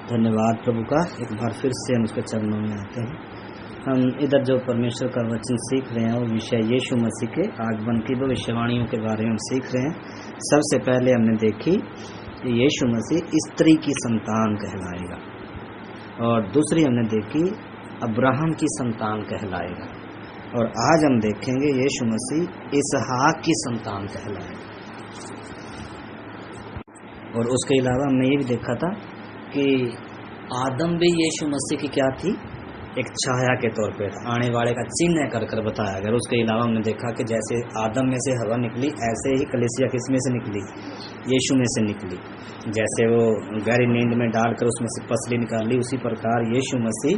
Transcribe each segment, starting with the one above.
धन्यवाद प्रभु का। एक बार फिर से हम उसके चरणों में आते हैं। हम इधर जो परमेश्वर का वचन सीख रहे हैं वो विषय यीशु मसीह के आगमन की भविष्यवाणियों के बारे में हम सीख रहे हैं। सबसे पहले हमने देखी कि यीशु मसीह स्त्री की संतान कहलाएगा, और दूसरी हमने देखी अब्राहम की संतान कहलाएगा, और आज हम देखेंगे यीशु मसीह इसहाक की संतान कहलाएगा। और उसके अलावा हमने ये भी देखा था कि आदम भी यीशु मसीह की क्या थी, एक छाया के तौर पे था, आने वाले का चिन्ह कर कर बताया गया। उसके अलावा हमने देखा कि जैसे आदम में से हवा निकली, ऐसे ही कलीसिया किस में से निकली, यीशु में से निकली। जैसे वो गहरी नींद में डालकर उसमें से पसली निकाली, उसी प्रकार यीशु मसीह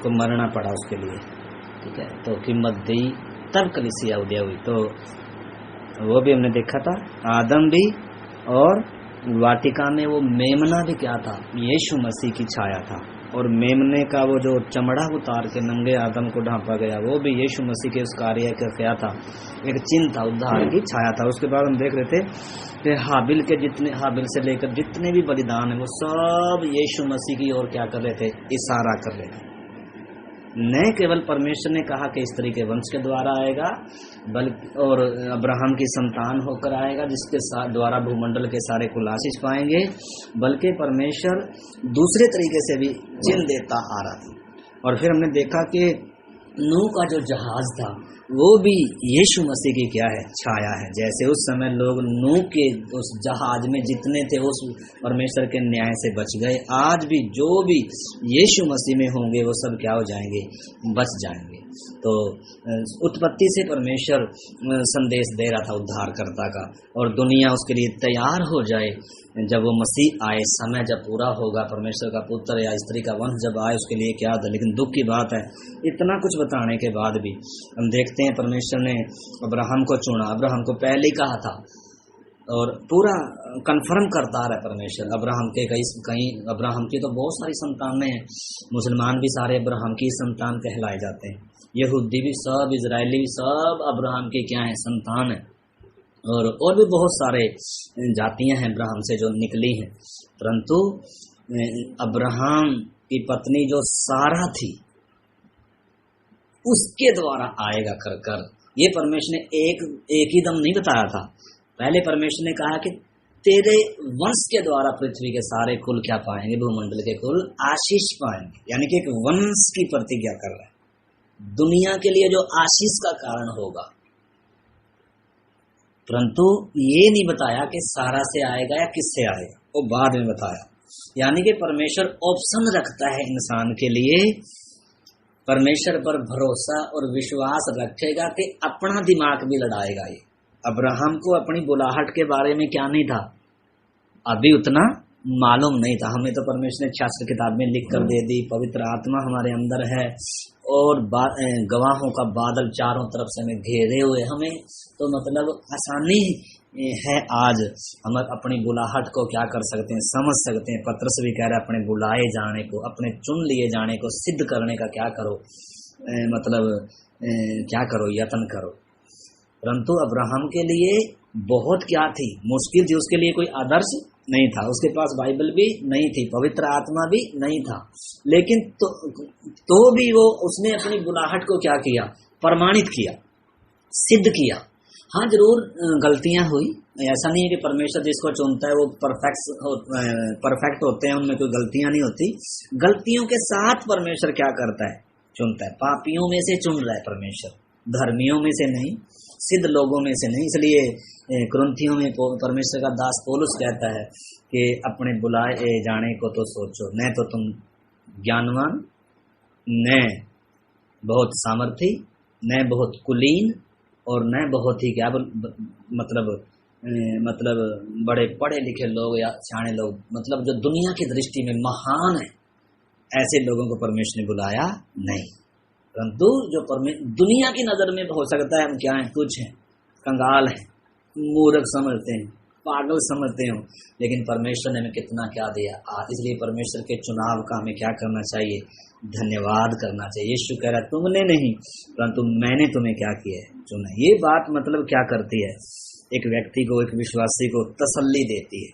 को मरना पड़ा उसके लिए, ठीक है। तो कीमत दी तब कलीसिया उदय हुई। तो वो भी हमने देखा था, आदम भी, और वाटिका में वो मेमना भी क्या था, यीशु मसीह की छाया था। और मेमने का वो जो चमड़ा उतार के नंगे आदम को ढांपा गया, वो भी यीशु मसीह के उस कार्य का क्या था, एक चिन्ह था, उद्धार की छाया था। उसके बाद हम देख रहे थे कि हाबिल से लेकर जितने भी बलिदान है वो सब यीशु मसीह की ओर क्या कर रहे थे, इशारा कर रहे थे। न केवल परमेश्वर ने कहा कि स्त्री के वंश के द्वारा आएगा, बल्कि और अब्राहम की संतान होकर आएगा, जिसके द्वारा भूमंडल के सारे कुल आशीष पाएंगे, बल्कि परमेश्वर दूसरे तरीके से भी चिन्ह देता आ रहा था। और फिर हमने देखा कि नूह का जो जहाज था वो भी यीशु मसीह की क्या है, छाया है। जैसे उस समय लोग नूह के उस जहाज में जितने थे उस परमेश्वर के न्याय से बच गए, आज भी जो भी यीशु मसीह में होंगे वो सब क्या हो जाएंगे, बच जाएंगे। तो उत्पत्ति से परमेश्वर संदेश दे रहा था उद्धारकर्ता का, और दुनिया उसके लिए तैयार हो जाए जब वो मसीह आए, समय जब पूरा होगा, परमेश्वर का पुत्र या स्त्री का वंश जब आए उसके लिए क्या था। लेकिन दुख की बात है, इतना कुछ बताने के बाद भी हम देखते हैं परमेश्वर ने अब्राहम को चुना। अब्राहम को पहले ही कहा था और पूरा कंफर्म करता रहा परमेश्वर। अब्राहम के कहीं अब्राहम की तो बहुत सारी संतानें हैं, मुसलमान भी सारे अब्राहम की संतान कहलाए जाते हैं, यहूदी भी सब, इजरायली भी सब अब्राहम की क्या है, संतान है। और भी बहुत सारे जातियां हैं अब्राहम से जो निकली हैं। परंतु अब्राहम की पत्नी जो सारा थी उसके द्वारा आएगा कर ये परमेश्वर ने एक ही दम नहीं बताया था। पहले परमेश्वर ने कहा कि तेरे वंश के द्वारा पृथ्वी के सारे कुल क्या पाएंगे, भूमंडल के कुल आशीष पाएंगे। यानी कि एक वंश की प्रतिज्ञा कर रहा है, दुनिया के लिए जो आशीष का कारण होगा। परंतु ये नहीं बताया कि सारा से आएगा या किससे आएगा, वो बाद में बताया। यानी कि परमेश्वर ऑप्शन रखता है इंसान के लिए, परमेश्वर पर भरोसा और विश्वास रखेगा कि अपना दिमाग भी लड़ाएगा। ये अब्राहम को अपनी बुलाहट के बारे में क्या नहीं था, अभी उतना मालूम नहीं था। हमें तो परमेश्वर ने शास्त्र किताब में लिख कर दे दी, पवित्र आत्मा हमारे अंदर है, और गवाहों का बादल चारों तरफ से हमें घेरे हुए, हमें तो मतलब आसानी है आज हम अपनी बुलाहट को क्या कर सकते हैं, समझ सकते हैं। पत्रस भी कह रहा है अपने बुलाए जाने को, अपने चुन लिए जाने को सिद्ध करने का क्या करो, क्या करो, यत्न करो। परंतु अब्राहम के लिए बहुत क्या थी, मुश्किल थी। उसके लिए कोई आदर्श नहीं था, उसके पास बाइबल भी नहीं थी, पवित्र आत्मा भी नहीं था, लेकिन तो भी वो उसने अपनी बुलाहट को क्या किया, प्रमाणित किया, सिद्ध किया। हाँ, जरूर गलतियां हुई, ऐसा नहीं है कि परमेश्वर जिसको चुनता है वो परफेक्ट होते हैं, उनमें कोई गलतियां नहीं होती। गलतियों के साथ परमेश्वर क्या करता है, चुनता है। पापियों में से चुन रहा है परमेश्वर, धर्मियों में से नहीं, सिद्ध लोगों में से नहीं। इसलिए कुरिन्थियों में परमेश्वर का दास पौलुस कहता है कि अपने बुलाए जाने को तो सोचो, न तो तुम ज्ञानवान, न बहुत सामर्थी, न बहुत कुलीन, और न बहुत ही क्या मतलब बड़े पढ़े लिखे लोग या सियाने लोग, मतलब जो दुनिया की दृष्टि में महान है, ऐसे लोगों को परमेश्वर ने बुलाया नहीं। परंतु जो दुनिया की नजर में हो सकता है हम क्या हैं, कुछ हैं, कंगाल हैं, मूर्ख समझते हैं, पागल समझते हो, लेकिन परमेश्वर ने हमें कितना क्या दिया। इसलिए परमेश्वर के चुनाव का हमें क्या करना चाहिए, धन्यवाद करना चाहिए। यीशु कह रहा है तुमने नहीं परंतु मैंने तुम्हें क्या किया है, चुना। ये बात मतलब क्या करती है, एक व्यक्ति को, एक विश्वासी को तसल्ली देती है।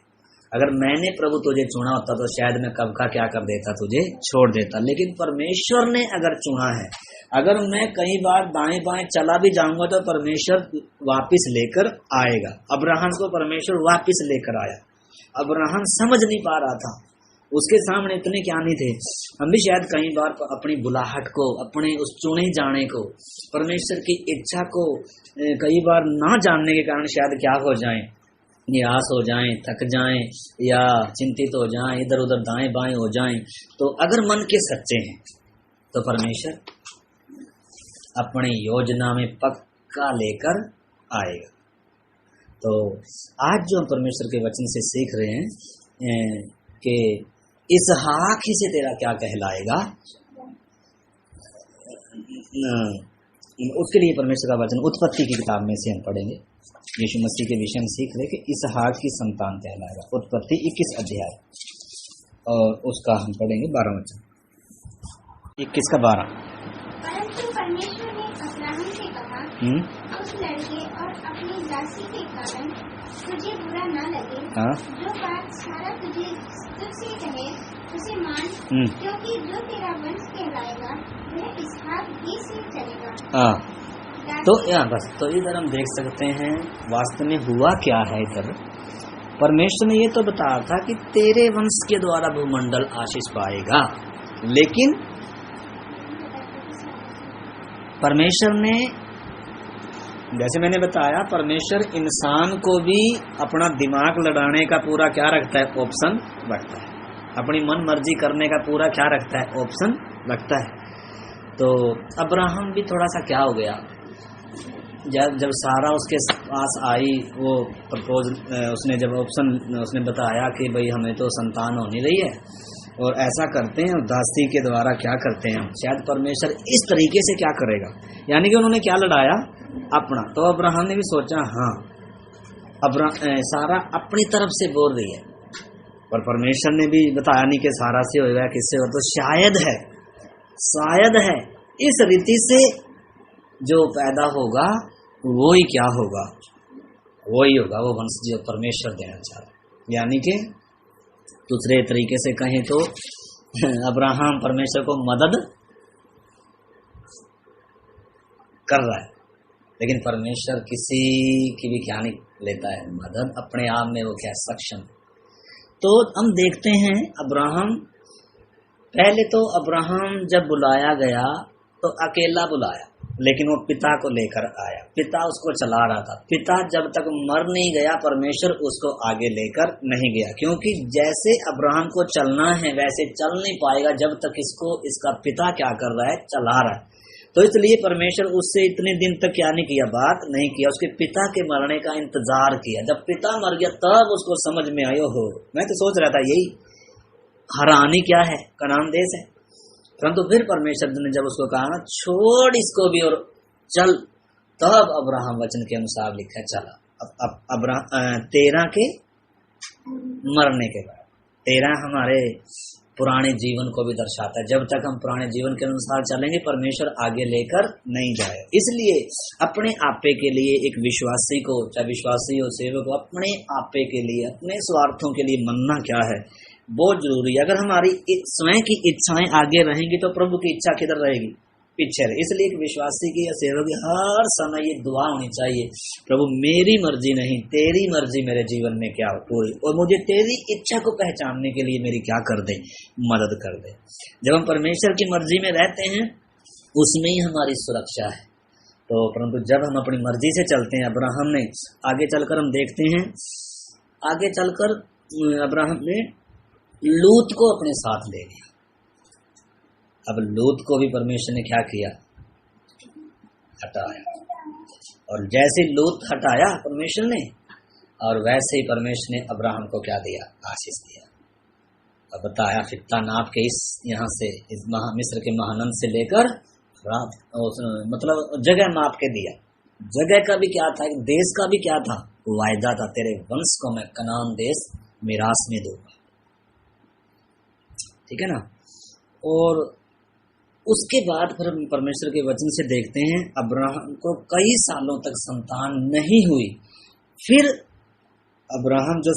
अगर मैंने प्रभु तुझे चुना होता तो शायद मैं कब का क्या कर देता, तुझे छोड़ देता। लेकिन परमेश्वर ने अगर चुना है, अगर मैं कई बार दाएं बाएं चला भी जाऊंगा तो परमेश्वर वापिस लेकर आएगा। अब्राहम को परमेश्वर वापिस लेकर आया। अब्राहम समझ नहीं पा रहा था, उसके सामने इतने ज्ञानी थे। हम भी शायद कई बार अपनी बुलाहट को, अपने उस चुने जाने को, परमेश्वर की इच्छा को कई बार ना जानने के कारण शायद क्या हो जाएं, निराश हो जाएं, थक जाएं या चिंतित हो जाएं, इधर उधर दाएं बाएं हो जाएं। तो अगर मन के सच्चे हैं तो परमेश्वर अपनी योजना में पक्का लेकर आएगा। तो आज जो हम परमेश्वर के वचन से सीख रहे हैं कि इसहाक ही से तेरा क्या कहलाएगा, उसके लिए परमेश्वर का वचन उत्पत्ति की किताब में से हम पढ़ेंगे। यीशु मसीह के विषय में सीख रहे कि इसहाक की संतान कहलाएगा। उत्पत्ति 21 अध्याय और उसका हम पढ़ेंगे 12 वचन, 21 का 12। परंतु परमेश्वर ने अब्राहम से कहा, उस लड़के और अपनी दासी के कारण तुझे बुरा न लगे। जो बात सारा तुझसे कहे उसे मान, क्योंकि जो तेरा वंश कहलाएगा वह इसहाक ही से चलेगा। तो यहाँ बस, तो इधर हम देख सकते हैं वास्तव में हुआ क्या है। इधर परमेश्वर ने ये तो बताया था कि तेरे वंश के द्वारा भूमंडल आशीष पाएगा, लेकिन परमेश्वर ने, जैसे मैंने बताया, परमेश्वर इंसान को भी अपना दिमाग लड़ाने का पूरा क्या रखता है, ऑप्शन रखता है। अपनी मन मर्जी करने का पूरा क्या रखता है, ऑप्शन रखता है। तो अब्राहम भी थोड़ा सा क्या हो गया, जब सारा उसके पास आई, वो प्रपोज, उसने जब ऑप्शन उसने बताया कि भाई हमें तो संतान हो नहीं रही है और ऐसा करते हैं, दासी के द्वारा क्या करते हैं, शायद परमेश्वर इस तरीके से क्या करेगा, यानी कि उन्होंने क्या लड़ाया अपना। तो अब्राहम ने भी सोचा हाँ, सारा अपनी तरफ से बोल रही है, पर परमेश्वर ने भी बताया नहीं कि सारा से होगा, किससे हो, तो शायद है इस रीति से जो पैदा होगा वो ही क्या होगा, वो ही होगा वो वंश जो परमेश्वर देना चाह रहा है। यानी कि दूसरे तरीके से कहें तो अब्राहम परमेश्वर को मदद कर रहा है, लेकिन परमेश्वर किसी की भी क्या नहीं लेता है मदद, अपने आप में वो क्या सक्षम। तो हम देखते हैं अब्राहम, पहले तो अब्राहम जब बुलाया गया तो अकेला बुलाया, लेकिन वो पिता को लेकर आया, पिता उसको चला रहा था। पिता जब तक मर नहीं गया परमेश्वर उसको आगे लेकर नहीं गया, क्योंकि जैसे अब्राहम को चलना है वैसे चल नहीं पाएगा जब तक इसको इसका पिता क्या कर रहा है, चला रहा है। तो इसलिए परमेश्वर उससे इतने दिन तक क्या नहीं किया, बात नहीं किया, उसके पिता के मरने का इंतजार किया। जब पिता मर गया तब उसको समझ में आयो हो, मैं तो सोच रहा था यही हरानी क्या है, कनान देश है। परंतु फिर परमेश्वर ने जब उसको कहा ना छोड़ इसको भी और चल, तब अब्राहम वचन के अनुसार लिखा है चला। अब 13 के मरने के बाद, 13 हमारे पुराने जीवन को भी दर्शाता है। जब तक हम पुराने जीवन के अनुसार चलेंगे परमेश्वर आगे लेकर नहीं जाए। इसलिए अपने आपे के लिए एक विश्वासी को, चाहे विश्वासी हो सेवक हो, अपने आपे के लिए, अपने स्वार्थों के लिए मनना क्या है, बहुत जरूरी है। अगर हमारी स्वयं की इच्छाएं आगे रहेंगी तो प्रभु की इच्छा किधर रहेगी, पीछे रहे। इसलिए एक विश्वासी की या सेवक की हर समय ये दुआ होनी चाहिए, प्रभु मेरी मर्जी नहीं तेरी मर्जी मेरे जीवन में क्या पूरी, और मुझे तेरी इच्छा को पहचानने के लिए मेरी क्या कर दे, मदद कर दे। जब हम परमेश्वर की मर्जी में रहते हैं उसमें ही हमारी सुरक्षा है। तो परंतु जब हम अपनी मर्जी से चलते हैं, अब्राहम ने आगे चलकर हम देखते हैं, आगे चलकर अब्राहम ने लूत को अपने साथ ले लिया। अब लूत को भी परमेश्वर ने क्या किया, हटाया, और जैसे लूत हटाया परमेश्वर ने, और वैसे ही परमेश्वर ने अब्राहम को क्या दिया, आशीष दिया। अब बताया फित्ता नाप के इस यहाँ से इस मिस्र के महानंद से लेकर मतलब जगह माप के दिया। जगह का भी क्या था, देश का भी क्या था, वायदा था, तेरे वंश को मैं कनान देश मिरास में दूंगा, ठीक है ना। और उसके बाद फिर परमेश्वर के वचन से देखते हैं अब्राहम को कई सालों तक संतान नहीं हुई। फिर अब्राहम जो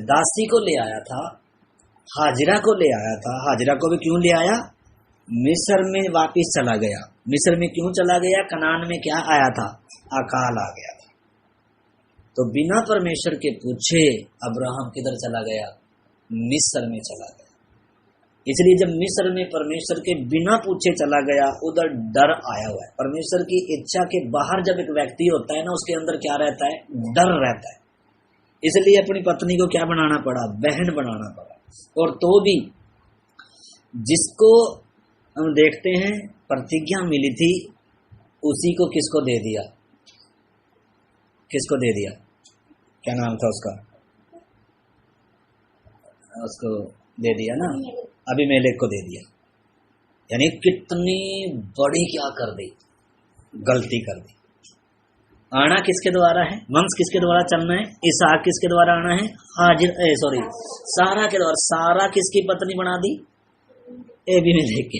दासी को ले आया था, हाजिरा को ले आया था, हाजिरा को भी क्यों ले आया? मिस्र में वापिस चला गया। मिस्र में क्यों चला गया? कनान में क्या आया था? अकाल आ गया था। तो बिना परमेश्वर के पूछे अब्राहम किधर चला गया? मिस्र में चला गया। इसलिए जब मिस्र में परमेश्वर के बिना पूछे चला गया, उधर डर आया हुआ है। परमेश्वर की इच्छा के बाहर जब एक व्यक्ति होता है ना, उसके अंदर क्या रहता है? डर रहता है। इसलिए अपनी पत्नी को क्या बनाना पड़ा? बहन बनाना पड़ा। और तो भी जिसको हम देखते हैं प्रतिज्ञा मिली थी, उसी को किसको दे दिया? किसको दे दिया? क्या नाम था उसका? उसको दे दिया ना, अबीमेलेक को दे दिया। यानी कितनी बड़ी क्या कर दी? गलती कर दी। आना किसके द्वारा है? वंश किसके द्वारा चलना है? इसहाक किसके द्वारा आना है? सारा के द्वारा। सारा किसकी पत्नी बना दी? अबीमेलेक की।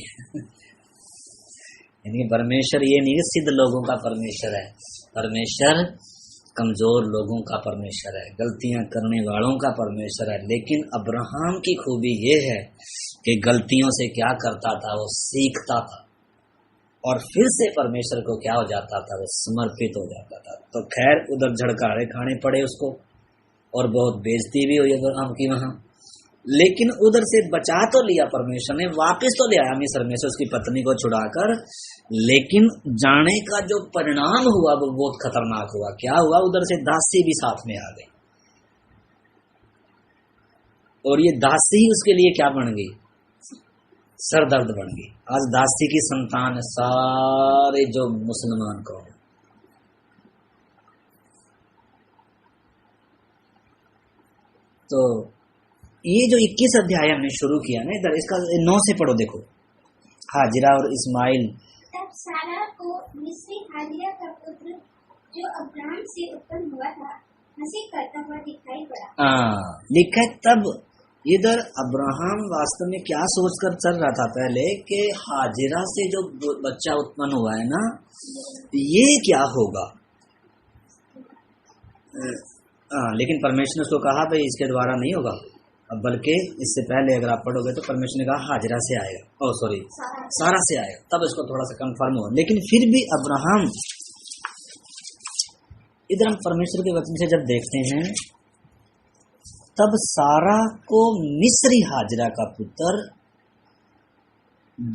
यानी परमेश्वर ये नहीं सिद्ध लोगों का परमेश्वर है, परमेश्वर कमजोर लोगों का परमेश्वर है, गलतियां करने वालों का परमेश्वर है। लेकिन अब्राहम की खूबी ये है कि गलतियों से क्या करता था? वो सीखता था और फिर से परमेश्वर को क्या हो जाता था? वो समर्पित हो जाता था। तो खैर उधर झड़कारे खाने पड़े उसको और बहुत बेइज्जती भी हुई अब्राहम की वहां, लेकिन उधर से बचा तो लिया परमेश्वर ने, वापस तो ले आया मिस्र में से उसकी पत्नी को छुड़ाकर। लेकिन जाने का जो परिणाम हुआ वो बहुत खतरनाक हुआ। क्या हुआ? उधर से दासी भी साथ में आ गई और ये दासी उसके लिए क्या बन गई? सरदर्द बन गई। आज दासी की संतान सारे जो मुसलमान कौम, तो ये जो 21 अध्याय हमने शुरू किया ना, इधर इसका 9 से पढ़ो। देखो, हाजिरा और इस्माइल। तब सारा को मिस्री हाजिरा का पुत्र जो अब्राहम से उत्पन्न हुआ था हंसी करता हुआ दिखाई पड़ा। लिखा है तब। इधर अब्राहम वास्तव में क्या सोचकर चल रहा था पहले कि हाजिरा से जो बच्चा उत्पन्न हुआ है ना, ये क्या होगा? लेकिन परमेश्वर ने उसको कहा भाई इसके द्वारा नहीं होगा, बल्कि इससे पहले अगर आप पढ़ोगे तो परमेश्वर ने कहा हाजिरा से आएगा, सारा से आएगा, तब इसको थोड़ा सा कंफर्म हुआ। लेकिन फिर भी अब्राहम, इधर हम परमेश्वर के वचन से जब देखते हैं, तब सारा को मिस्री हाजिरा का पुत्र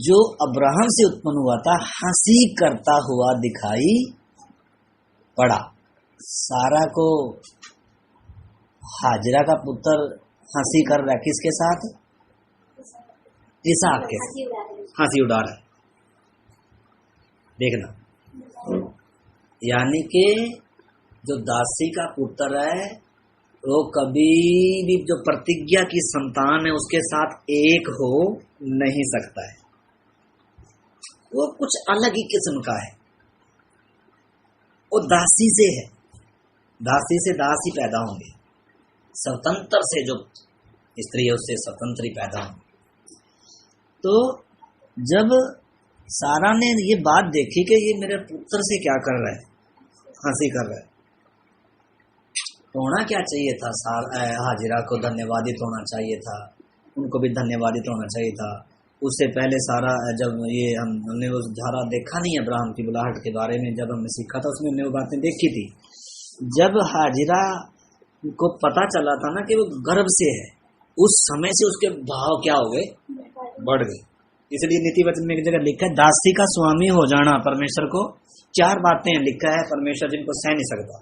जो अब्राहम से उत्पन्न हुआ था हंसी करता हुआ दिखाई पड़ा। सारा को हाजिरा का पुत्र हंसी कर रहा है, किसके साथ? इसहाक के साथ हंसी उड़ा रहा है। देखना, यानी कि जो दासी का पुत्र है वो कभी भी जो प्रतिज्ञा की संतान है उसके साथ एक हो नहीं सकता है। वो कुछ अलग ही किस्म का है। वो दासी से है, दासी से दास ही पैदा होंगे। स्वतंत्र से जो स्त्री है उससे स्वतंत्र ही पैदा होंगे। तो जब सारा ने ये बात देखी कि ये मेरे पुत्र से क्या कर रहा है, हंसी कर रहा है, तो होना क्या चाहिए था? हाजिरा को धन्यवादित होना चाहिए था, उनको भी धन्यवादित होना चाहिए था। उससे पहले सारा, जब ये हमने वो धारा देखा नहीं अब्राहम की बुलाहट के बारे में, जब हमने सीखा था उसमें हमने वो बातें देखी थी। जब हाजिरा को पता चला था ना कि वो गर्भ से है, उस समय से उसके भाव क्या हो गए? बढ़ गए। इसलिए नीति वचन में एक जगह लिखा है, दासी का स्वामी हो जाना परमेश्वर को। 4 बातें लिखा है परमेश्वर जिनको सह नहीं सकता।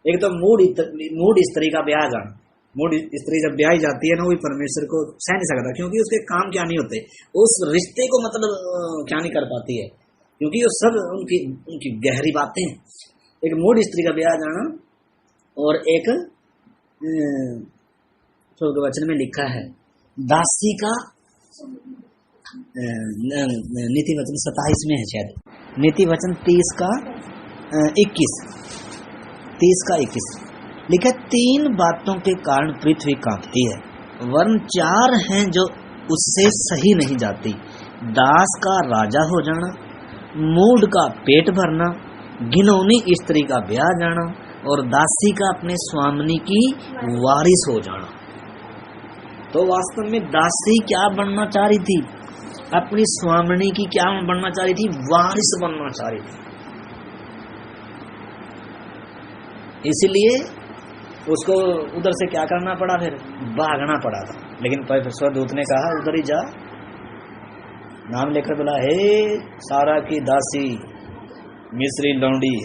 एक तो मूड स्त्री का ब्याह जाना। मूड स्त्री जब ब्याही जाती है ना, वही परमेश्वर को सह नहीं सकता, क्योंकि उसके काम क्या नहीं होते, उस रिश्ते को मतलब क्या नहीं कर पाती है, क्योंकि वो सब उनकी गहरी बातें हैं। एक मूड स्त्री का ब्याह जाना, और एक वचन में लिखा है दासी का, नीति वचन 27 में है शायद, नीति वचन 30 का 21 लिखा, 3 बातों के कारण पृथ्वी कांपती है, वरन 4 हैं जो उससे सही नहीं जाती। दास का राजा हो जाना, मूढ़ का पेट भरना, घिनौनी स्त्री का ब्याह जाना, और दासी का अपने स्वामिनी की वारिस हो जाना। तो वास्तव में दासी क्या बनना चाह रही थी? अपनी स्वामिनी की क्या बनना चाह रही थी? वारिस बनना चाह रही थी। इसलिए उसको उधर से क्या करना पड़ा, फिर भागना पड़ा था। लेकिन स्वर्गदूत ने कहा उधर ही जा, नाम लेकर बोला, हे सारा की दासी मिस्री लौंडी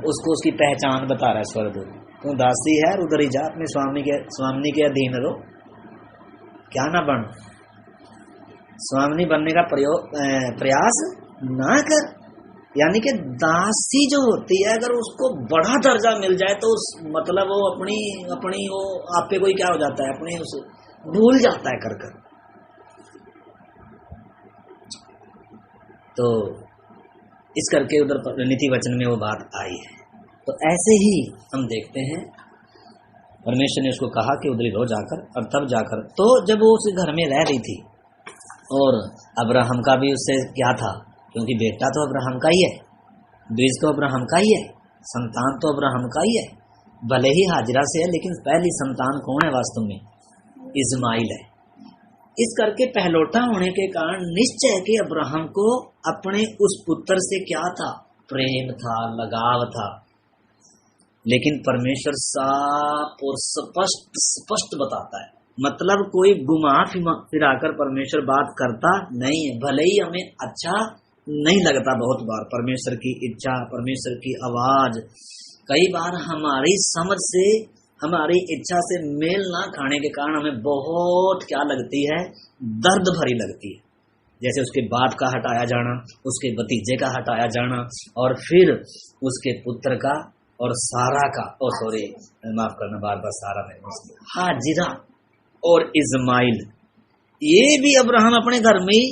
उसको उसकी पहचान बता रहा है स्वर्गदूत, तू दासी है और उधर ही जा, अपने स्वामिनी के अधीन रहो, क्या ना बन, स्वामिनी बनने का प्रयास ना कर। यानी कि दासी जो होती है अगर उसको बड़ा दर्जा मिल जाए तो उस मतलब वो अपनी वो आप पे कोई क्या हो जाता है, अपने उस भूल जाता है कर। तो इस करके उधर नीति वचन में वो बात आई है। तो ऐसे ही हम देखते हैं परमेश्वर ने उसको कहा कि उधर रहो जाकर, और तब जाकर तो जब वो उस घर में रह रही थी और अब्राहम का भी उससे क्या था, क्योंकि बेटा तो अब्राहम का ही है, बीज तो अब्राहम का ही है, संतान तो अब्राहम का ही है, भले ही हाजिरा से है लेकिन पहली संतान कौन है वास्तव में? इस्माइल है। इस करके पहलौठा होने के कारण निश्चय कि अब्राहम को अपने उस पुत्र से क्या था? प्रेम था, लगाव था। लेकिन परमेश्वर साफ और स्पष्ट बताता है, मतलब कोई घुमा फिराकर परमेश्वर बात करता नहीं है। भले ही हमें अच्छा नहीं लगता बहुत बार परमेश्वर की इच्छा, परमेश्वर की आवाज, कई बार हमारी समझ से, हमारी इच्छा से मेल ना खाने के कारण हमें बहुत क्या लगती है? दर्द भरी लगती है। जैसे उसके बाप का हटाया जाना, उसके भतीजे का हटाया जाना, और फिर उसके पुत्र का और सारा का, माफ करना बार बार सारा में, हाजिरा और इस्माइल, ये भी अब्राहम अपने घर में ही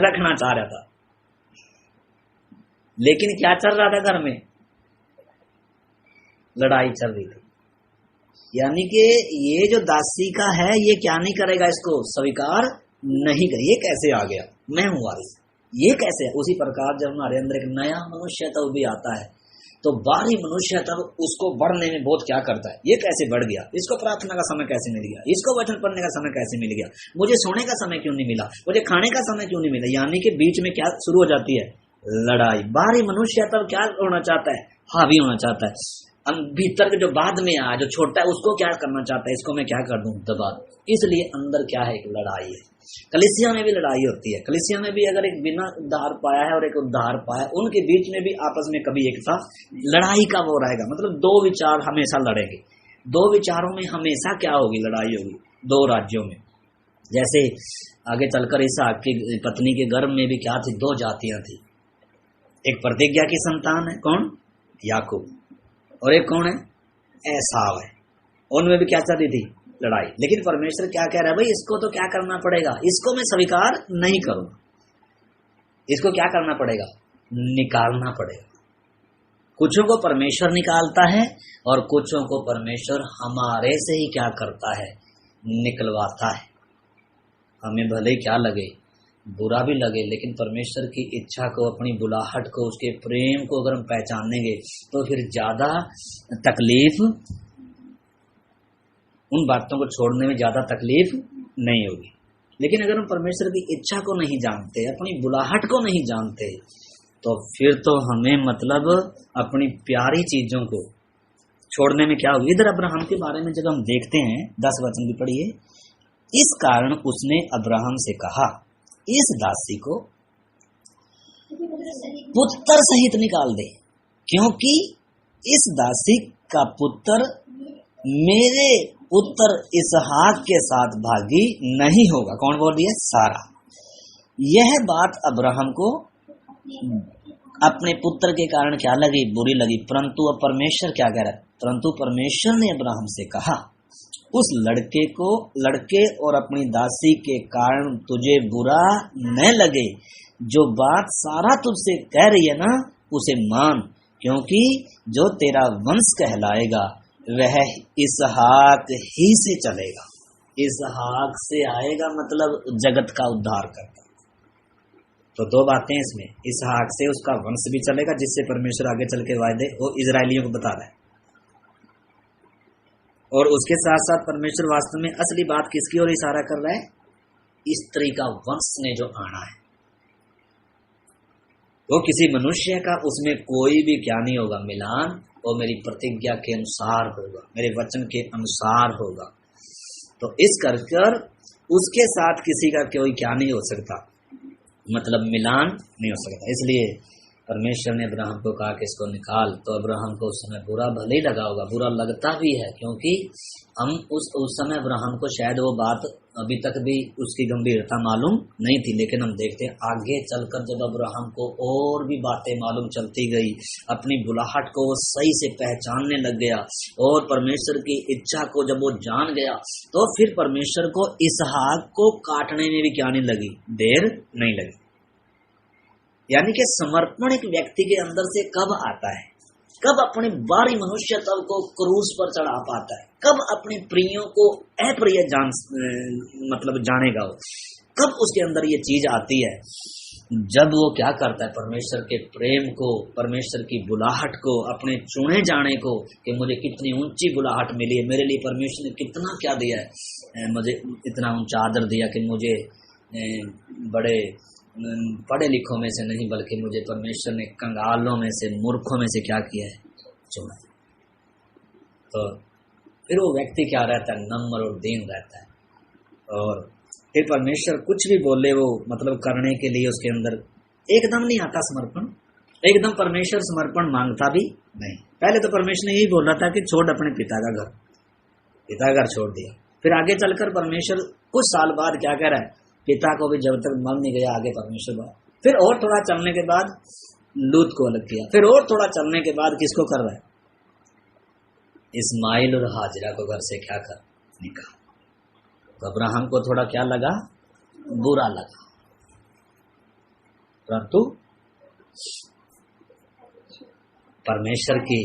रखना चाह रहा था। लेकिन क्या चल रहा था घर में? लड़ाई चल रही थी। यानी कि ये जो दासी का है ये क्या नहीं करेगा, इसको स्वीकार नहीं करे। ये कैसे आ गया? मैं हूं वारिस, ये कैसे? उसी प्रकार जब हमारे अंदर एक नया मनुष्य तब भी आता है तो बाहरी मनुष्य तब उसको बढ़ने में बहुत क्या करता है, ये कैसे बढ़ गया, इसको प्रार्थना का समय कैसे मिल गया, इसको वचन पढ़ने का समय कैसे मिल गया, मुझे सोने का समय क्यों नहीं मिला, मुझे खाने का समय क्यों नहीं मिला। यानी कि बीच में क्या शुरू हो जाती है? लड़ाई। बाहरी मनुष्य तब क्या होना चाहता है? हावी होना चाहता है। भीतर के जो बाद में आया, जो छोटा है, उसको क्या करना चाहता है? इसको मैं क्या कर दूं, दबा दूं। इसलिए अंदर क्या है? एक लड़ाई है। कलीसिया में भी लड़ाई होती है। कलीसिया में भी अगर एक बिना उद्धार पाया है और एक उद्धार पाया, उनके बीच में भी आपस में कभी एक सा लड़ाई का वो रहेगा। मतलब दो विचार हमेशा लड़ेंगे, दो विचारों में हमेशा क्या होगी? लड़ाई होगी, दो राज्यों में। जैसे आगे चलकर इसहाक की पत्नी के गर्भ में भी क्या थी? दो जातियां थी। एक प्रतिज्ञा की संतान है, कौन? याकूब, और एक कौन है? एसाव है। उनमें भी क्या चल रही थी? लड़ाई। लेकिन परमेश्वर क्या कह रहा है? भाई इसको तो क्या करना पड़ेगा, इसको मैं स्वीकार नहीं करूंगा, इसको क्या करना पड़ेगा? निकालना पड़ेगा। कुछों को परमेश्वर निकालता है और कुछों को परमेश्वर हमारे से ही क्या करता है? निकलवाता है। हमें भले क्या लगे, बुरा भी लगे, लेकिन परमेश्वर की इच्छा को, अपनी बुलाहट को, उसके प्रेम को अगर हम पहचानेंगे तो फिर ज्यादा तकलीफ, उन बातों को छोड़ने में ज्यादा तकलीफ नहीं होगी। लेकिन अगर हम परमेश्वर की इच्छा को नहीं जानते, अपनी बुलाहट को नहीं जानते, तो फिर तो हमें मतलब अपनी प्यारी चीजों को छोड़ने में क्या होगी। इधर अब्राहम के बारे में जब हम देखते हैं, 10 वचन भी पढ़िए। इस कारण उसने अब्राहम से कहा, इस दासी को पुत्र सहित निकाल दे, क्योंकि इस दासी का पुत्र मेरे पुत्र इसहाक के साथ भागी नहीं होगा। कौन बोल रही है? सारा। यह बात अब्राहम को अपने पुत्र के कारण क्या लगी? बुरी लगी। परंतु अब परमेश्वर क्या कह रहा है? परंतु परमेश्वर ने अब्राहम से कहा, उस लड़के और अपनी दासी के कारण तुझे बुरा न लगे, जो बात सारा तुझसे कह रही है ना, उसे मान, क्योंकि जो तेरा वंश कहलाएगा वह इसहाक ही से चलेगा। इसहाक से आएगा, मतलब जगत का उद्धार करता। तो दो बातें इसमें, इसहाक से उसका वंश भी चलेगा जिससे परमेश्वर आगे चल के वायदे वो इजरायलियों को बता रहा है, और उसके साथ साथ परमेश्वर वास्तव में असली बात किसकी ओर इशारा कर रहा है, स्त्री का वंश ने जो आना है वो किसी मनुष्य का, उसमें कोई भी क्या नहीं होगा, मिलान, वो मेरी प्रतिज्ञा के अनुसार होगा, मेरे वचन के अनुसार होगा। तो इस कर उसके साथ किसी का कोई क्या नहीं हो सकता, मतलब मिलान नहीं हो सकता। इसलिए परमेश्वर ने अब्राहम को कहा कि इसको निकाल, तो अब्राहम को उस समय बुरा भले ही लगा होगा, बुरा लगता भी है, क्योंकि हम उस समय अब्राहम को शायद वो बात अभी तक भी उसकी गंभीरता मालूम नहीं थी, लेकिन हम देखते हैं आगे चलकर जब अब्राहम को और भी बातें मालूम चलती गई, अपनी बुलाहट को वो सही से पहचानने लग गया और परमेश्वर की इच्छा को जब वो जान गया, तो फिर परमेश्वर को इसहाक को काटने में भी क्या नहीं लगी, देर नहीं लगी। यानी कि समर्पण एक व्यक्ति के अंदर से कब आता है, कब अपने बाहरी मनुष्यत्व को क्रूस पर चढ़ा पाता है, कब अपने प्रियों को अप्रिय मतलब जानेगा वो, कब उसके अंदर ये चीज आती है, जब वो क्या करता है, परमेश्वर के प्रेम को, परमेश्वर की बुलाहट को, अपने चुने जाने को, कि मुझे कितनी ऊंची बुलाहट मिली है, मेरे लिए परमेश्वर ने कितना क्या दिया है, मुझे इतना ऊंचा आदर दिया कि मुझे बड़े पढ़े लिखों में से नहीं बल्कि मुझे परमेश्वर ने कंगालों में से, मूर्खों में से क्या किया है, चुना। तो फिर वो व्यक्ति क्या रहता है, नम्र और दीन रहता है, और फिर परमेश्वर कुछ भी बोले वो मतलब करने के लिए उसके अंदर एकदम नहीं आता समर्पण, एकदम परमेश्वर समर्पण मांगता भी नहीं। पहले तो परमेश्वर ने यही बोला था कि छोड़ अपने पिता का घर, पिता घर छोड़ दिया। फिर आगे चलकर परमेश्वर कुछ साल बाद क्या कह रहा है, पिता को भी जब तक मन नहीं गया आगे परमेश्वर बात, फिर और थोड़ा चलने के बाद लूत को अलग किया, फिर और थोड़ा चलने के बाद किसको कर रहा है, इस्माइल और हाजिरा को घर से क्या कर निकाल। तो अब्राहम को थोड़ा क्या लगा, बुरा लगा, परंतु परमेश्वर की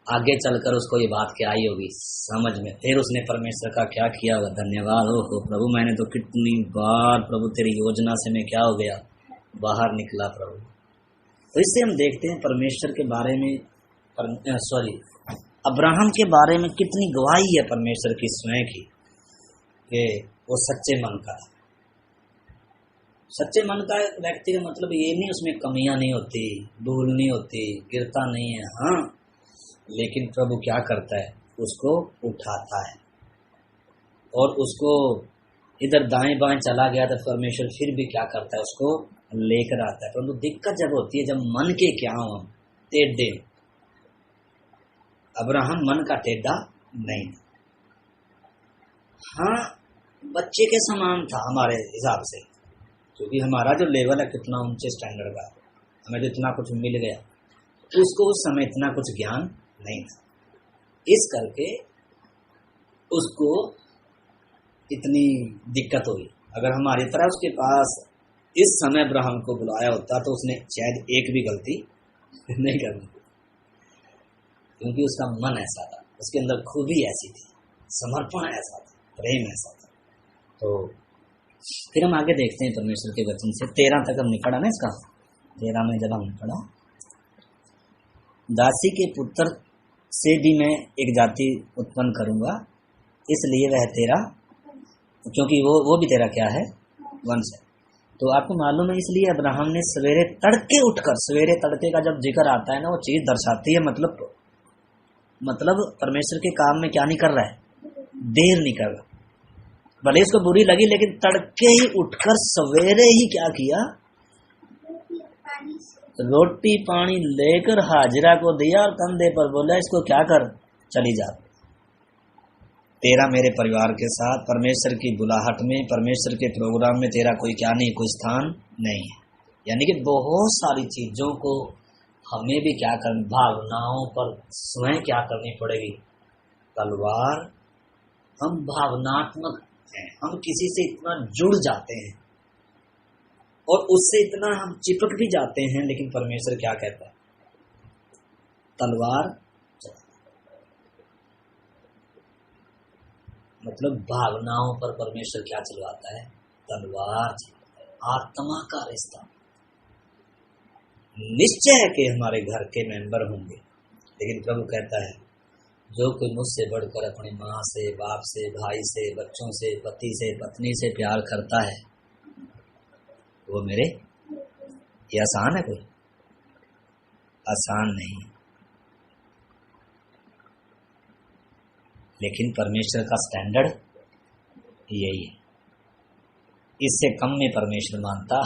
आगे चलकर उसको ये बात क्या आई होगी समझ में, फिर उसने परमेश्वर का क्या किया होगा, धन्यवाद हो प्रभु, मैंने तो कितनी बार प्रभु तेरी योजना से मैं क्या हो गया, बाहर निकला प्रभु। तो इससे हम देखते हैं परमेश्वर के बारे में, अब्राहम के बारे में कितनी गवाही है परमेश्वर की स्वयं की, कि वो सच्चे मन का, सच्चे मन का व्यक्ति का मतलब ये नहीं उसमें कमियां नहीं होती, भूल नहीं होती, गिरता नहीं है, हाँ, लेकिन प्रभु क्या करता है, उसको उठाता है, और उसको इधर दाएं बाएं चला गया तो परमेश्वर फिर भी क्या करता है, उसको लेकर आता है। परंतु दिक्कत जब होती है जब मन के क्या हो, हम टेढ़े, अब्राहम मन का टेढ़ा नहीं, हाँ बच्चे के समान था हमारे हिसाब से, क्योंकि हमारा जो लेवल है कितना ऊंचे स्टैंडर्ड का, हमें जो इतना कुछ मिल गया, उसको उस समय इतना कुछ ज्ञान नहीं था, इस करके उसको इतनी दिक्कत हुई। अगर हमारी तरह उसके पास इस समय अब्राहम को बुलाया होता तो उसने शायद एक भी गलती नहीं करनी, क्योंकि उसका मन ऐसा था, उसके अंदर खूबी ऐसी थी, समर्पण ऐसा था, प्रेम ऐसा था। तो फिर हम आगे देखते हैं परमेश्वर के वचन से, 13 तक हमने पढ़ा ना, इसका 13 में जब हमने पढ़ा, दासी के पुत्र से भी मैं एक जाति उत्पन्न करूंगा, इसलिए वह तेरा, क्योंकि वो भी तेरा क्या है, वंश है। तो आपको मालूम है, इसलिए अब्राहम ने सवेरे तड़के उठकर, सवेरे तड़के का जब जिक्र आता है ना, वो चीज दर्शाती है, मतलब परमेश्वर के काम में क्या नहीं कर रहा है, देर नहीं कर रहा, भले इसको बुरी लगी, लेकिन तड़के ही उठकर सवेरे ही क्या किया, रोटी पानी लेकर हाजिरा को दिया और कंधे पर बोला इसको क्या कर, चली जा, तेरा मेरे परिवार के साथ परमेश्वर की बुलाहट में, परमेश्वर के प्रोग्राम में तेरा कोई क्या नहीं, कोई स्थान नहीं है। यानी कि बहुत सारी चीजों को हमें भी क्या करनी, भावनाओं पर स्वयं क्या करनी पड़ेगी, तलवार। हम भावनात्मक हैं, हम किसी से इतना जुड़ जाते हैं और उससे इतना हम चिपक भी जाते हैं, लेकिन परमेश्वर क्या कहता है, तलवार, मतलब भावनाओं पर परमेश्वर क्या चलवाता है, तलवार चलवाता है। आत्मा का रिश्ता। निश्चय है कि हमारे घर के मेंबर होंगे, लेकिन प्रभु कहता है जो कोई मुझसे बढ़कर अपनी माँ से, बाप से, भाई से, बच्चों से, पति से, पत्नी से प्यार करता है वो मेरे। ये आसान है? कोई आसान नहीं। लेकिन परमेश्वर का स्टैंडर्ड यही है, इससे कम में परमेश्वर मानता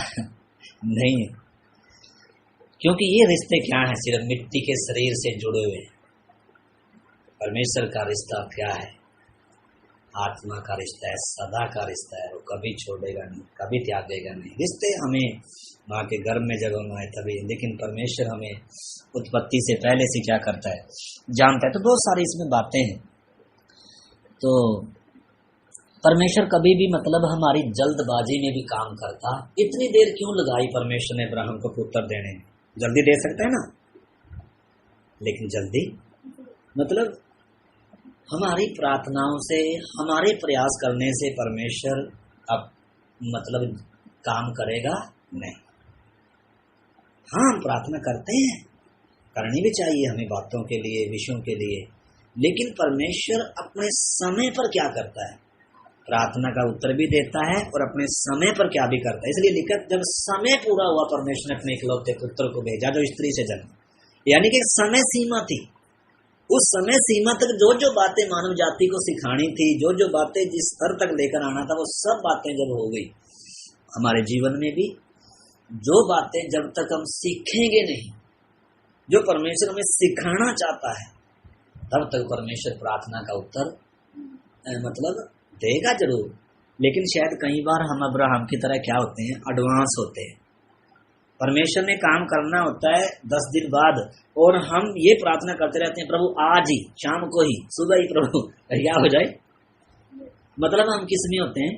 नहीं है। क्योंकि ये रिश्ते क्या है? सिर्फ मिट्टी के शरीर से जुड़े हुए। परमेश्वर का रिश्ता क्या है? आत्मा का रिश्ता है, सदा का रिश्ता है। वो कभी छोड़ेगा नहीं, कभी त्यागेगा नहीं। रिश्ते हमें माँ के गर्भ में जब हम आए तभी, लेकिन परमेश्वर हमें उत्पत्ति से पहले से क्या करता है जानता है। तो बहुत सारी इसमें बातें हैं। तो परमेश्वर कभी भी मतलब हमारी जल्दबाजी में भी काम करता। इतनी देर क्यों लगाई परमेश्वर ने अब्राहम को पुत्र देने में? जल्दी दे सकता है ना, लेकिन जल्दी मतलब हमारी प्रार्थनाओं से, हमारे प्रयास करने से परमेश्वर अब मतलब काम करेगा नहीं। हाँ, हम प्रार्थना करते हैं, करनी भी चाहिए हमें बातों के लिए, विषयों के लिए, लेकिन परमेश्वर अपने समय पर क्या करता है? प्रार्थना का उत्तर भी देता है और अपने समय पर क्या भी करता है। इसलिए लिखा जब समय पूरा हुआ परमेश्वर ने अपने इकलौते पुत्र को भेजा जो स्त्री से जन्म, यानी कि समय सीमा थी। उस समय सीमा तक जो जो बातें मानव जाति को सिखानी थी, जो जो बातें जिस स्तर तक लेकर आना था, वो सब बातें जब हो गई हमारे जीवन में भी, जो बातें जब तक हम सीखेंगे नहीं, जो परमेश्वर हमें सिखाना चाहता है, तब तक परमेश्वर प्रार्थना का उत्तर मतलब देगा जरूर। लेकिन शायद कई बार हम अब्राहम की तरह क्या होते हैं, एडवांस होते हैं। परमेश्वर ने काम करना होता है 10 दिन बाद, और हम ये प्रार्थना करते रहते हैं प्रभु आज ही, शाम को ही, सुबह ही प्रभु क्या हो जाए। मतलब हम किस में होते हैं?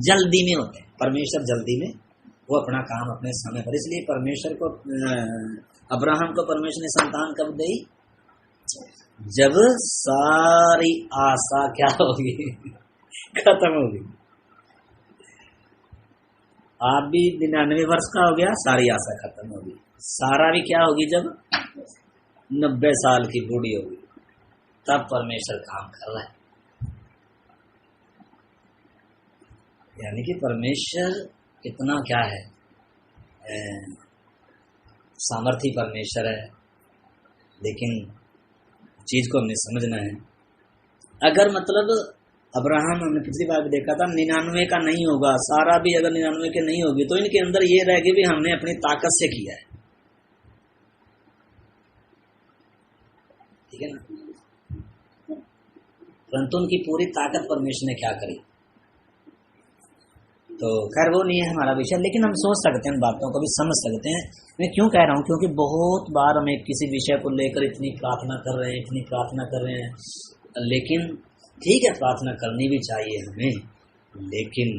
जल्दी में होते हैं। परमेश्वर जल्दी में, वो अपना काम अपने समय पर। इसलिए परमेश्वर को, अब्राहम को परमेश्वर ने संतान कब दी? जब सारी आशा क्या होगी? खत्म होगी। आप भी 99 वर्ष का हो गया, सारी आशा खत्म होगी। सारा भी क्या होगी? जब 90 साल की बूढ़ी होगी, तब परमेश्वर काम कर रहा है। यानी कि परमेश्वर कितना क्या है, सामर्थी परमेश्वर है। लेकिन चीज को हमने समझना है। अगर मतलब अब्राहम, हमने पिछली बार भी देखा था, 99 का नहीं होगा, सारा भी अगर 99 के नहीं होगी, तो इनके अंदर ये रहेगी भी हमने अपनी ताकत से किया है। ठीक है ना? परंतु उनकी पूरी ताकत परमेश्वर ने क्या करी। तो खैर वो नहीं है हमारा विषय, लेकिन हम सोच सकते हैं, इन बातों को भी समझ सकते हैं। मैं क्यों कह रहा हूँ? क्योंकि बहुत बार हम किसी विषय को लेकर इतनी प्रार्थना कर रहे हैं, इतनी प्रार्थना कर रहे हैं, लेकिन ठीक है प्रार्थना करनी भी चाहिए हमें, लेकिन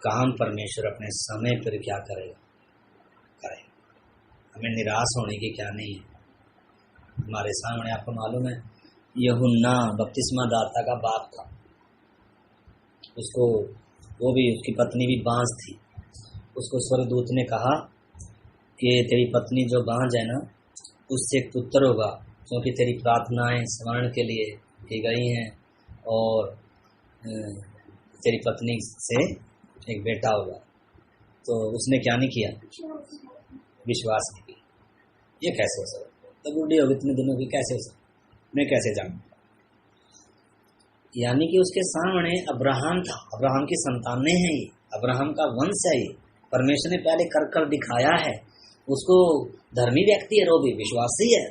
काम परमेश्वर अपने समय पर क्या करेगा? हमें निराश होने की क्या नहीं है। हमारे सामने आपको मालूम है, यूहन्ना बपतिस्मा दाता का बाप था, उसको वो भी, उसकी पत्नी भी बांझ थी। उसको स्वर्गदूत ने कहा कि तेरी पत्नी जो बांझ है ना, उससे एक पुत्र होगा, क्योंकि तेरी प्रार्थनाएं स्मरण के लिए की गई हैं, और तेरी पत्नी से एक बेटा होगा। तो उसने क्या नहीं किया? विश्वास नहीं किया। ये कैसे हो सकता? तो बूढ़ी होगी इतने दिनों की, कैसे हो सकता? मैं कैसे जानूं? यानी कि उसके सामने अब्राहम था, अब्राहम की संतानें हैं ये, अब्राहम का वंश है ये। परमेश्वर ने पहले कर कर दिखाया है उसको। धर्मी व्यक्ति है, वो भी विश्वासी है,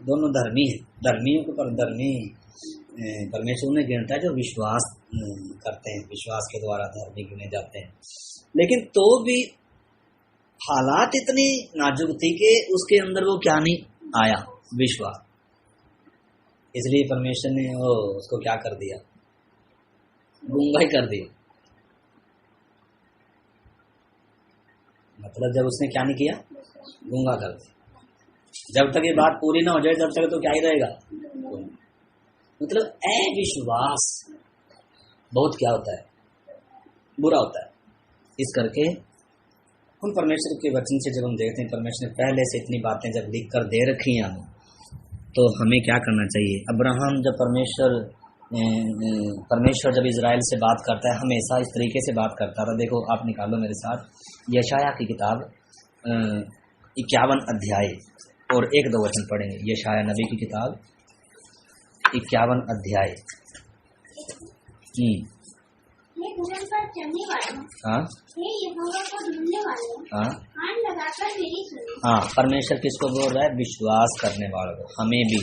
दोनों धर्मी है। धर्मियों को पर धर्मी परमेश्वर ने गिनता है जो विश्वास करते हैं, विश्वास के द्वारा धर्मी गिने जाते हैं। लेकिन तो भी हालात इतनी नाजुक थी कि उसके अंदर वो क्या नहीं आया? विश्वास। इसलिए परमेश्वर ने उसको क्या कर दिया? गूंगा ही कर दिया। मतलब जब उसने क्या नहीं किया? गूंगा कर दिया। जब तक ये बात पूरी ना हो जाए, जब तक तो क्या ही रहेगा? मतलब अविश्वास बहुत क्या होता है? बुरा होता है। इस करके उन परमेश्वर के वचन से जब हम देखते हैं, परमेश्वर ने पहले से इतनी बातें जब लिख कर दे रखी हैं हमें, तो हमें क्या करना चाहिए। अब्राहम जब परमेश्वर जब इजराइल से बात करता है, हमेशा इस तरीके से बात करता था। देखो आप निकालो मेरे साथ यशाया की किताब 51 अध्याय और 1-2 वचन पढ़ेंगे। यशाया नबी की किताब 51 अध्याय। हे भवन पर चढ़ने वालों, हाँ हे यहोवा को ढूंढने वालों, हाँ कान लगाकर मेरी सुनो। हाँ, परमेश्वर किसको बोल रहा है? विश्वास करने वालों को, हमें भी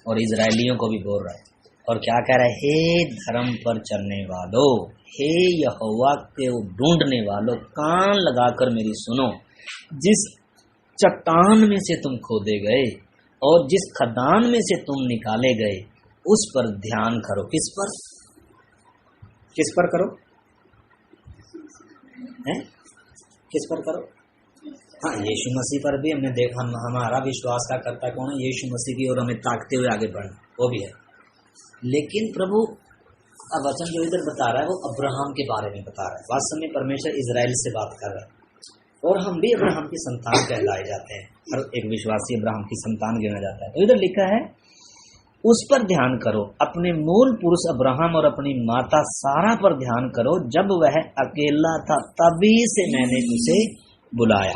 और इजरायलियों को भी बोल रहा है। और क्या कह रहा है? हे धर्म पर चलने वालों, हे यहोवा के ढूंढने वालों, कान लगाकर मेरी सुनो। जिस चट्टान में से तुम खोदे गए और जिस खदान में से तुम निकाले गए, उस पर ध्यान करो। किस पर? किस पर करो? हैं? किस पर करो? हाँ, यीशु मसीह पर भी हमने देखा। हमारा विश्वास का करता कौन है? यीशु मसीह की ओर हमें ताकते हुए आगे बढ़ना, वो भी है। लेकिन प्रभु अब वचन जो इधर बता रहा है वो अब्राहम के बारे में बता रहा है। वास्तव में परमेश्वर इजराइल से बात कर रहा है और हम भी अब्राहम की संतान कहलाए जाते हैं। हर एक विश्वासी अब्राहम की संतान गिना जाता है। तो इधर लिखा है उस पर ध्यान करो, अपने मूल पुरुष अब्राहम और अपनी माता सारा पर ध्यान करो। जब वह अकेला था तभी से मैंने उसे बुलाया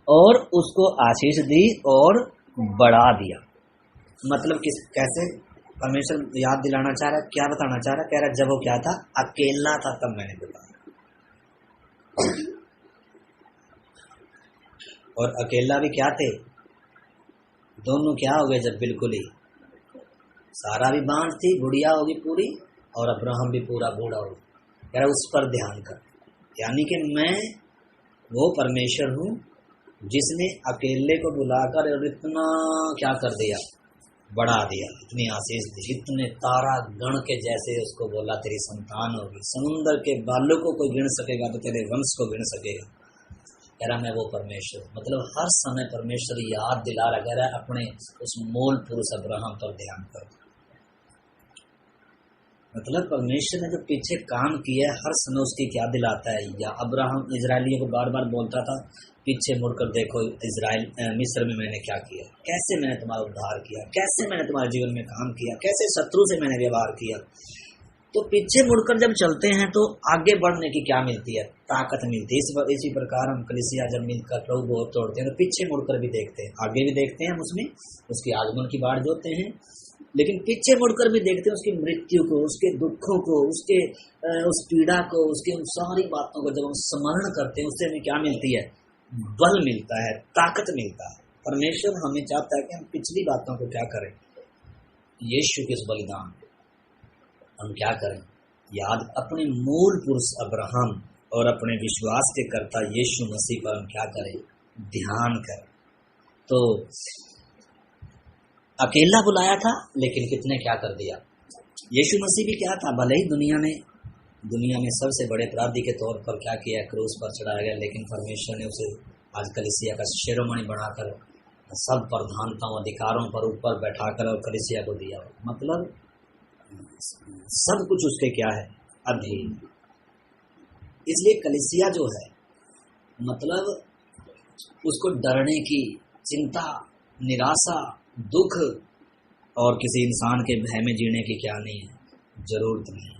और उसको आशीष दी और बढ़ा दिया। मतलब कैसे परमेश्वर याद दिलाना चाह रहा है? क्या बताना चाह रहा है? कह रहा है जब वो क्या था? अकेला था, तब मैंने बुलाया। और अकेला भी क्या थे? दोनों क्या हो गए जब बिल्कुल ही? सारा भी बांझ थी, बुढ़िया होगी पूरी, और अब्राहम भी पूरा बूढ़ा होगा। कह रहा उस पर ध्यान कर। यानी कि मैं वो परमेश्वर हूँ जिसने अकेले को बुलाकर और इतना क्या कर दिया? बढ़ा दिया, इतनी आशीष दी, इतने तारा गण के जैसे उसको बोला तेरी संतान होगी। समुद्र के बालों को कोई गिन सकेगा तो तेरे वंश को गिन सकेगा। कह रहा मैं वो परमेश्वर। मतलब हर समय परमेश्वर याद दिला रहा, कह रहा है अपने उस मूल पुरुष अब्राहम पर ध्यान कर। मतलब परमेश्वर ने जो पीछे काम किया है हर समय उसकी क्या दिलाता है। या अब्राहम इजरायलियों को बार बार बोलता था पीछे मुड़कर देखो इजराइल, मिस्र में मैंने क्या किया, कैसे मैंने तुम्हारा उद्धार किया, कैसे मैंने तुम्हारे जीवन में काम किया, कैसे शत्रु से मैंने व्यवहार किया। तो पीछे मुड़कर जब चलते हैं तो आगे बढ़ने की क्या मिलती है? ताकत मिलती है। इसी प्रकार हम कलीसिया जब मिलकर प्रभु बहुत तोड़ते हैं तो पीछे मुड़कर भी देखते हैं, आगे भी देखते हैं, हम उसमें उसकी आगमन की बाट जोते हैं, लेकिन पीछे मुड़कर भी देखते हैं उसकी मृत्यु को, उसके दुखों को, उसके उस पीड़ा को, उसकी उन सारी बातों को जब हम स्मरण करते हैं उससे हमें क्या मिलती है? बल मिलता है, ताकत मिलता है। परमेश्वर हमें चाहता है कि हम पिछली बातों को क्या करें? यीशु के बलिदान हम क्या करें? याद अपने मूल पुरुष अब्राहम और अपने विश्वास के कर्ता यीशु मसीह पर हम क्या करें? ध्यान करें। तो अकेला बुलाया था, लेकिन कितने क्या कर दिया? यीशु मसीह भी क्या था? भले ही दुनिया में सबसे बड़े अपराधी के तौर पर क्या किया? क्रूस पर चढ़ाया गया, लेकिन परमेश्वर ने उसे आज कलीसिया का शिरोमणि बनाकर सब प्रधानताओं अधिकारों पर ऊपर बैठाकर और कलीसिया को दिया। मतलब सब कुछ उसके क्या है? अधीन। इसलिए कलीसिया जो है मतलब उसको डरने की, चिंता, निराशा, दुख और किसी इंसान के भय में जीने की क्या नहीं है? जरूरत नहीं,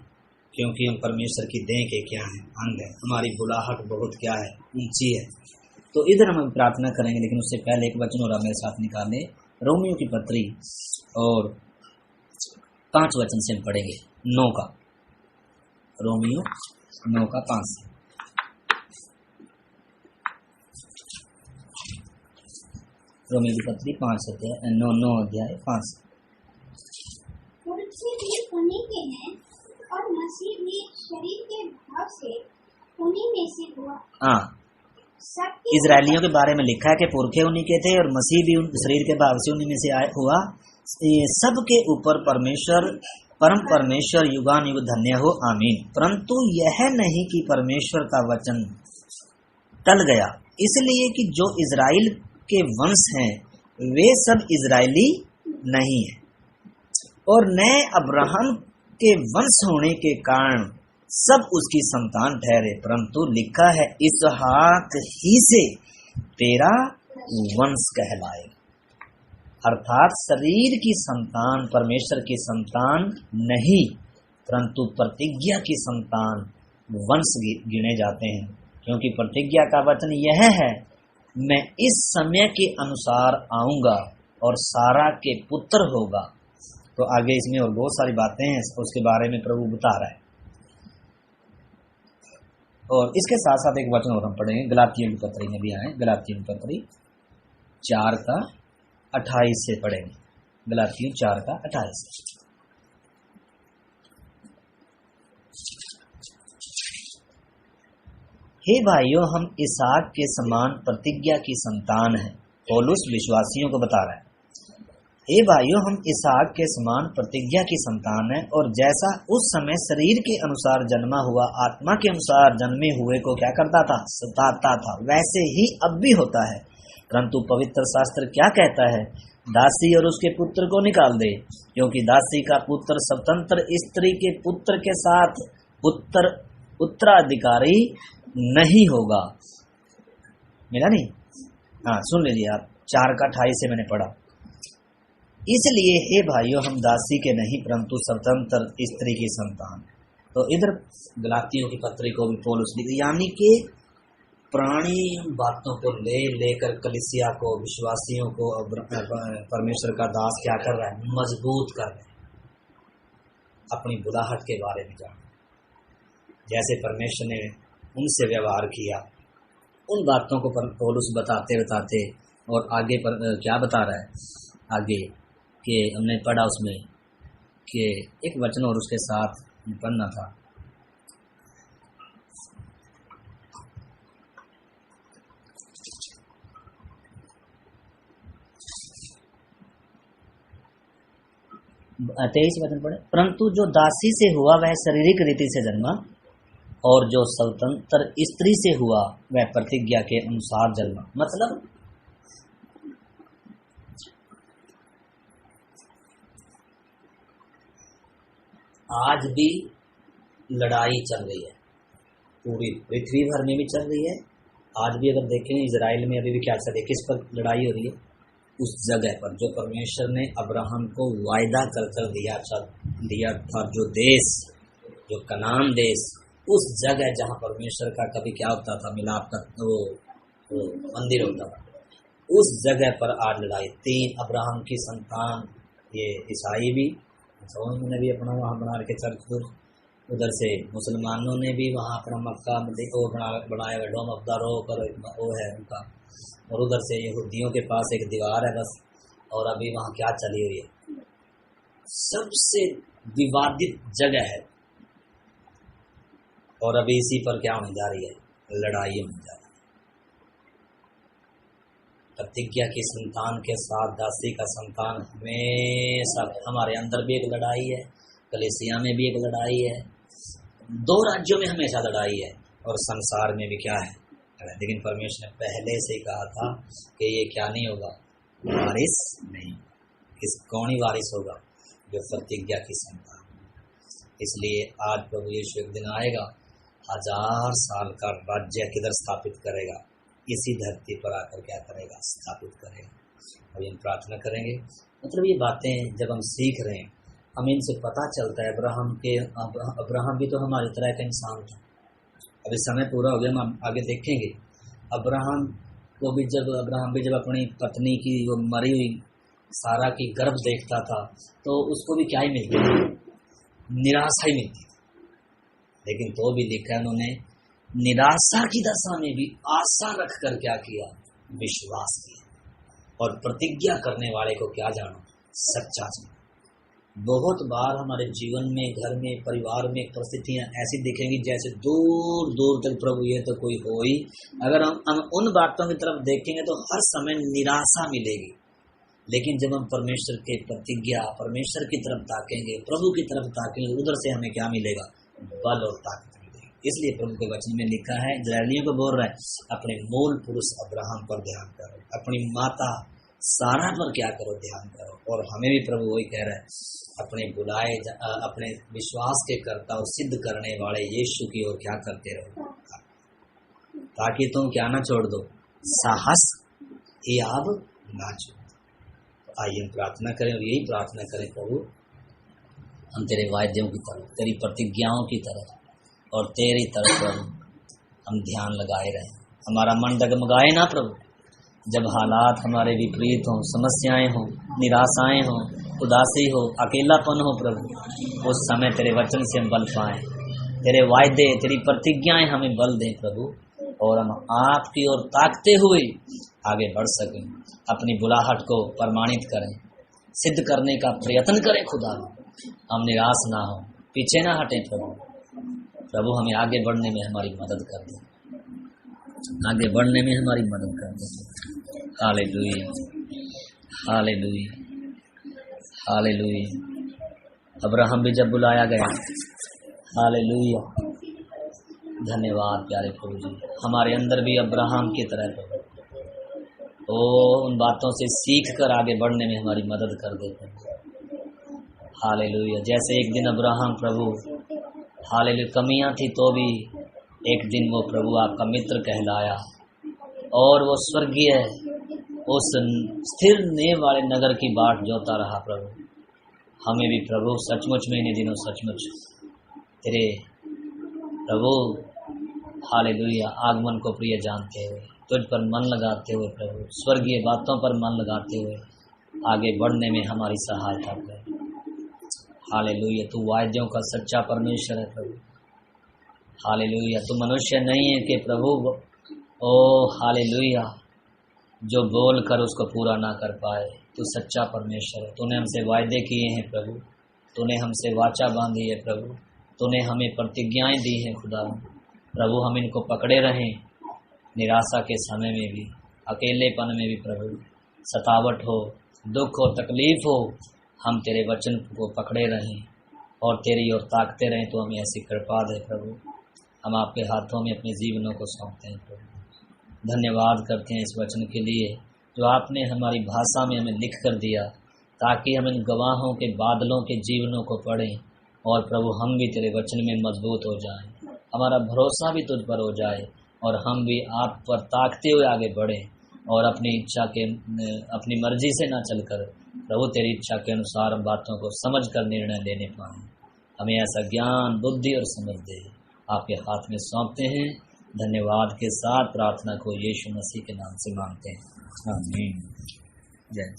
क्योंकि हम परमेश्वर की देह के क्या हैं? अंग है। हमारी बुलाहट बहुत क्या है? ऊंची है। तो इधर हम प्रार्थना करेंगे, लेकिन उससे पहले एक वचन और मेरे साथ निकालें। रोमियो की पत्री और 5 वचन से हम पढ़ेंगे 9 का। रोमियो 9 का 5। रोमियो की पत्री 5 अध्याय 9 अध्याय 5। पुरुष भी उन्हीं के हैं और मसीह भी शरीर के भाव से उन्हीं में से हुआ। हाँ, इजरायलियों के बारे में लिखा है कि पुरखे उन्हीं के थे और मसीह भी शरीर के भाव से उन्हीं में से हुआ। सबके ऊपर परमेश्वर, परम परमेश्वर युगान युग धन्य हो, आमीन। परंतु यह नहीं कि परमेश्वर का वचन टल गया, इसलिए कि जो इजराइल के वंश हैं वे सब इजरायली नहीं है, और नए अब्राहम के वंश होने के कारण सब उसकी संतान ठहरे, परंतु लिखा है इसहाक ही से तेरा वंश कहलाए। अर्थात शरीर की संतान परमेश्वर की संतान नहीं, परंतु प्रतिज्ञा की संतान वंश गिने जाते हैं, क्योंकि प्रतिज्ञा का वचन यह है, मैं इस समय के अनुसार आऊंगा और सारा के पुत्र होगा। तो आगे इसमें और बहुत सारी बातें हैं, उसके बारे में प्रभु बता रहा है। और इसके साथ साथ एक वचन और हम पढ़ेंगे, गलातियों की पत्री में भी आए, गलातियों की पत्री 4:28 से पढ़ेंगे, गलातियों 4:28। हे भाइयों, हम इसहाक के समान प्रतिज्ञा की संतान हैं। पौलुस विश्वासियों को बता रहा है, हे भाइयों, हम इसहाक के समान प्रतिज्ञा की संतान हैं, और जैसा उस समय शरीर के अनुसार जन्मा हुआ आत्मा के अनुसार जन्मे हुए को क्या करता था, सताता था, वैसे ही अब भी होता है। परंतु पवित्र शास्त्र क्या कहता है, दासी और उसके पुत्र को निकाल दे, क्योंकि दासी का पुत्र स्वतंत्र स्त्री के पुत्र के साथ उत्तराधिकारी नहीं होगा। मिला नहीं? हाँ, सुन लीजिए आप, 4:28 से मैंने पढ़ा। इसलिए हे भाइयों, हम दासी के नहीं परंतु स्वतंत्र स्त्री की संतान। तो इधर गलातियों की पत्री को भी पौलुस लिख, यानी कि पुरानी बातों को लेकर कलीसिया को, विश्वासियों को परमेश्वर का दास क्या कर रहा है, मजबूत कर रहा है, अपनी बुलाहट के बारे में जान, जैसे परमेश्वर ने उनसे व्यवहार किया, उन बातों को पौलुस बताते बताते और आगे पर क्या बता रहा है आगे कि हमने पढ़ा उसमें कि एक वचन और उसके साथ पढ़ना था, तेईस वचन पढ़े, परंतु जो दासी से हुआ वह शारीरिक रीति से जन्मा, और जो स्वतंत्र स्त्री से हुआ वह प्रतिज्ञा के अनुसार जन्मा। मतलब आज भी लड़ाई चल रही है, पूरी पृथ्वी भर में भी चल रही है। आज भी अगर देखें इजराइल में अभी भी क्या चल रही है, किस पर लड़ाई हो रही है, उस जगह पर जो परमेश्वर ने अब्राहम को वायदा कर दिया था, जो देश, जो कनान देश, उस जगह जहां परमेश्वर का कभी क्या होता था, मिलाप का वो मंदिर होता था, उस जगह पर आज लड़ाई। 3 अब्राहम की संतान, ये ईसाई भी, ने भी अपना वहाँ बना के चर्च, उधर से मुसलमानों ने भी वहाँ अपना मक्का बनाया हुआ, डोम ऑफ द रॉक वो है उनका, और उधर से यहूदियों के पास एक दीवार है बस। और अभी वहाँ क्या चली हुई है, सबसे विवादित जगह है, और अभी इसी पर क्या होने जा रही है, लड़ाई होने जा रही है। प्रतिज्ञा की संतान के साथ दासी का संतान हमेशा, हमारे अंदर भी एक लड़ाई है, कलीसिया में भी एक लड़ाई है, 2 राज्यों में हमेशा लड़ाई है, और संसार में भी क्या है, लेकिन परमेश्वर ने पहले से ही कहा था कि ये क्या नहीं होगा, वारिस नहीं, कौन ही वारिस होगा, जो प्रतिज्ञा की संतान। इसलिए आज प्रभु यीशु एक दिन आएगा, 1000 साल का राज्य किधर स्थापित करेगा, इसी धरती पर आकर क्या करेगा, स्थापित करेगा। अभी हम प्रार्थना करेंगे। मतलब ये बातें जब हम सीख रहे हैं, हमें इनसे पता चलता है अब्राहम भी तो हमारी तरह का इंसान था। अभी समय पूरा हो गया, हम आगे देखेंगे। अब्राहम भी जब अपनी पत्नी की वो मरी हुई सारा की गर्भ देखता था, तो उसको भी क्या ही मिलती थी, निराशा ही मिलती थी। लेकिन तो भी लिखा है, उन्होंने निराशा की दशा में भी आशा रख कर क्या किया, विश्वास किया, और प्रतिज्ञा करने वाले को क्या जाना, सच्चा जाना। बहुत बार हमारे जीवन में, घर में, परिवार में परिस्थितियां ऐसी दिखेंगी जैसे दूर दूर तक प्रभु ये तो कोई हो ही। अगर हम उन बातों की तरफ देखेंगे तो हर समय निराशा मिलेगी। लेकिन जब हम परमेश्वर के प्रतिज्ञा, परमेश्वर की तरफ ताकेंगे, प्रभु की तरफ ताकेंगे, उधर से हमें क्या मिलेगा, बल और ताकत मिलेगी। इसलिए प्रभु के वचन में लिखा है, इस्राएलियों को बोल रहा है, अपने मूल पुरुष अब्राहम पर ध्यान करो, अपनी माता सारा पर क्या करो, ध्यान करो। और हमें भी प्रभु वही कह रहा है, अपने बुलाए अपने विश्वास के कर्ता और सिद्ध करने वाले यीशु की ओर क्या करते रहो, ताकि तुम क्या ना छोड़ दो, साहस याब ना छोड़। तो आइए हम प्रार्थना करें और यही प्रार्थना करें, प्रभु हम तेरे वायदों की तरफ, तेरी प्रतिज्ञाओं की तरफ और तेरी तरफ प्रभु हम ध्यान लगाए रहें। हमारा मन डगमगाए ना प्रभु, जब हालात हमारे विपरीत हों, समस्याएं हों, निराशाएं हों, उदासी हो, अकेलापन हो प्रभु, उस समय तेरे वचन से हम बल पाएं, तेरे वायदे तेरी प्रतिज्ञाएं हमें बल दें प्रभु, और हम आपकी ओर ताकते हुए आगे बढ़ सकें, अपनी बुलाहट को प्रमाणित करें, सिद्ध करने का प्रयत्न करें। खुदा हम निराश ना हो, पीछे ना हटें प्रभु। प्रभु हमें आगे बढ़ने में हमारी मदद कर दे, आगे बढ़ने में हमारी मदद कर दे। Hallelujah, hallelujah, hallelujah. अब्राहम भी जब बुलाया गया, हालेलुया, धन्यवाद प्यारे प्रभु जी, हमारे अंदर भी अब्राहम की तरह प्रभु ओ उन बातों से सीख कर आगे बढ़ने में हमारी मदद कर दे प्रभु। हालेलुया। जैसे एक दिन अब्राहम प्रभु, हालेलुया, कमियां थी तो भी एक दिन वो प्रभु आपका मित्र कहलाया और वो स्वर्गीय उस स्थिर नेव वाले नगर की बाट जोता रहा प्रभु। हमें भी प्रभु सचमुच में इन दिनों सचमुच तेरे प्रभु हालेलुया आगमन को प्रिय जानते हुए, तुझ पर मन लगाते हुए प्रभु, स्वर्गीय बातों पर मन लगाते हुए आगे बढ़ने में हमारी सहायता कर। हालेलुया। तू वायदों का सच्चा परमेश्वर है प्रभु। हालेलुया। तू मनुष्य नहीं है कि प्रभु ओ हालेलुया जो बोल कर उसको पूरा ना कर पाए। तू सच्चा परमेश्वर है। तूने हमसे वायदे किए हैं प्रभु, तूने हमसे वाचा बांधी है प्रभु, तूने हमें प्रतिज्ञाएं दी हैं खुदा प्रभु। हम इनको पकड़े रहें, निराशा के समय में भी, अकेलेपन में भी प्रभु, सतावट हो, दुख हो, तकलीफ हो, हम तेरे वचन को पकड़े रहें और तेरी ओर ताकते रहें। तो हमें ऐसी कृपा दे प्रभु। हम आपके हाथों में अपने जीवनों को सौंपते हैं प्रभु। धन्यवाद करते हैं इस वचन के लिए जो आपने हमारी भाषा में हमें लिख कर दिया, ताकि हम इन गवाहों के बादलों के जीवनों को पढ़ें और प्रभु हम भी तेरे वचन में मजबूत हो जाएं, हमारा भरोसा भी तुझ पर हो जाए और हम भी आप पर ताकते हुए आगे बढ़ें और अपनी इच्छा के, अपनी मर्जी से ना चलकर प्रभु तेरी इच्छा के अनुसार हम बातों को समझ कर निर्णय लेने पाएं। हमें ऐसा ज्ञान, बुद्धि और समझ दे। आपके हाथ में सौंपते हैं। धन्यवाद के साथ प्रार्थना को यीशु मसीह के नाम से मांगते हैं, आमीन। जय।